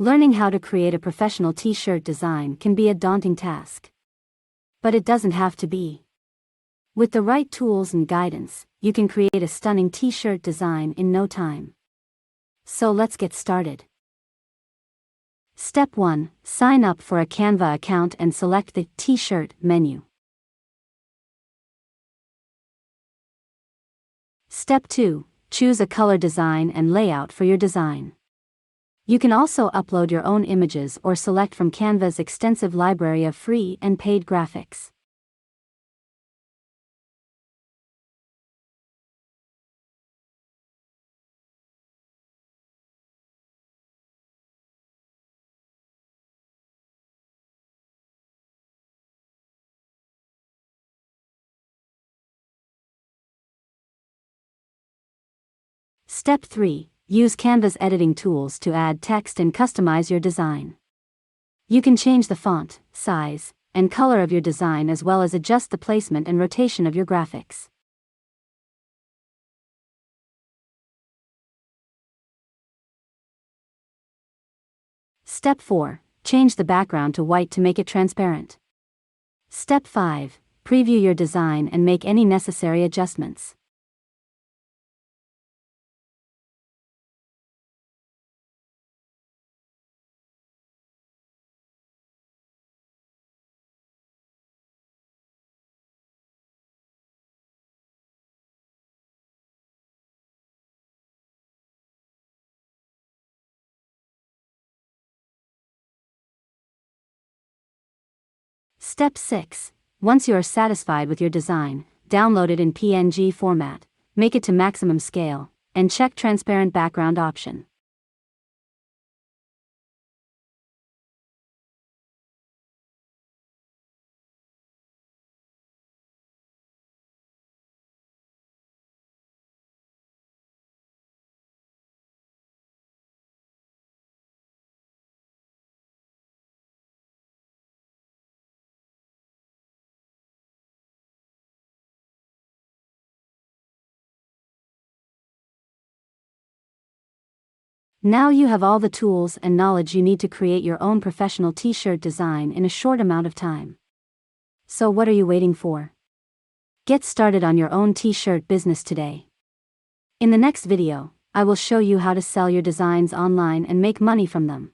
Learning how to create a professional t-shirt design can be a daunting task. But it doesn't have to be. With the right tools and guidance, you can create a stunning t-shirt design in no time. So let's get started. Step 1. Sign up for a Canva account and select the T-shirt menu. Step 2. Choose a color design and layout for your design. You can also upload your own images or select from Canva's extensive library of free and paid graphics. Step 3. Use Canva's editing tools to add text and customize your design. You can change the font, size, and color of your design as well as adjust the placement and rotation of your graphics. Step 4. Change the background to white to make it transparent. Step 5. Preview your design and make any necessary adjustments. Step 6. Once you are satisfied with your design, download it in PNG format, make it to maximum scale, and check transparent background option. Now you have all the tools and knowledge you need to create your own professional t-shirt design in a short amount of time. So what are you waiting for? Get started on your own t-shirt business today. In the next video, I will show you how to sell your designs online and make money from them.